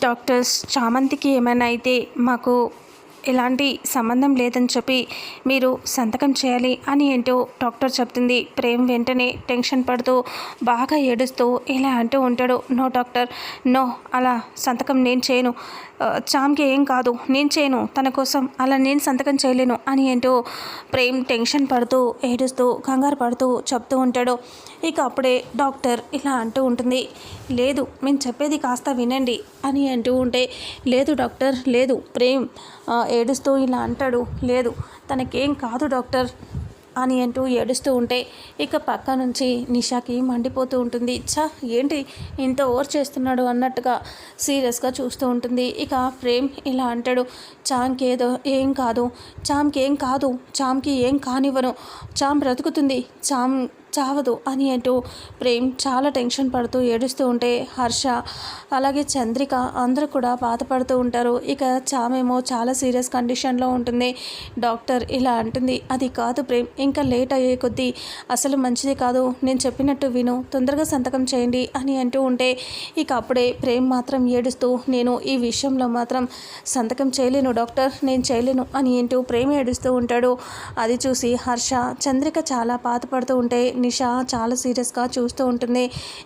Doctors చామంతికి ఏమైనా అయితే మాకు ఎలాంటి సంబంధం లేదని చెప్పి మీరు సంతకం చేయాలి అని ఏంటో డాక్టర్ చెప్తుంది. ప్రేమ్ వెంటనే టెన్షన్ పడుతూ బాగా ఏడుస్తూ ఇలా అంటూ ఉంటాడు. నో డాక్టర్, నో, అలా సంతకం నేను చేయను. చామ్కి ఏం కాదు, నేను చేయను. తన కోసం అలా నేను సంతకం చేయలేను అని ఏంటో ప్రేమ్ టెన్షన్ పడుతూ ఏడుస్తూ కంగారు పడుతూ చెప్తూ ఉంటాడు. ఇక అప్పుడే డాక్టర్ ఇలా అంటూ ఉంటుంది. లేదు, మేము చెప్పేది కాస్త వినండి అని అంటూ ఉంటే, లేదు డాక్టర్, లేదు. ప్రేమ్ ఏడుస్తూ ఇలా అంటాడు. లేదు, తనకేం కాదు డాక్టర్ అని అంటూ ఏడుస్తూ ఉంటే ఇక పక్క నుంచి నిషాకి మండిపోతూ ఉంటుంది. ఏంటి ఇంత ఓవర్ చేస్తున్నాడు అన్నట్టుగా సీరియస్గా చూస్తూ ఉంటుంది. ఇక ప్రేమ్ ఇలా అంటాడు. చామ్కి ఏం కాదు, చామ్కి ఏం కాదు, చామ్కి ఏం కానివ్వను, చామ్ బ్రతుకుతుంది, చామ్ చావదు అని అంటూ ప్రేమ్ చాలా టెన్షన్ పడుతూ ఏడుస్తూ ఉంటే హర్ష అలాగే చంద్రిక అందరూ కూడా బాధపడుతూ ఉంటారు. ఇక చామేమో చాలా సీరియస్ కండిషన్లో ఉంటుంది. డాక్టర్ ఇలా అంటుంది. అది కాదు ప్రేమ్, ఇంకా లేట్ అయ్యే కొద్దీ అసలు మంచిది కాదు, నేను చెప్పినట్టు విను, తొందరగా సంతకం చేయండి అని అంటూ ఉంటే ఇక అప్పుడే ప్రేమ్ మాత్రం ఏడుస్తూ, నేను ఈ విషయంలో మాత్రం సంతకం చేయలేను డాక్టర్, నేను చేయలేను అని అంటూ ప్రేమ్ ఏడుస్తూ ఉంటాడు. అది చూసి హర్ష చంద్రిక చాలా బాధపడుతూ ఉంటే నిషా చాలా సీరియస్గా చూస్తూ ఉంటుంది.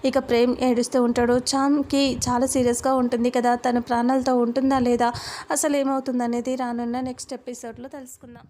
ఇక ప్రేమ్ ఏడుస్తూ ఉంటాడు. చామ్కి చాలా సీరియస్గా ఉంటుంది కదా, తన ప్రాణాలతో ఉంటుందా లేదా, అసలు ఏమవుతుందనేది రానున్న నెక్స్ట్ ఎపిసోడ్లో తెలుసుకుందాం.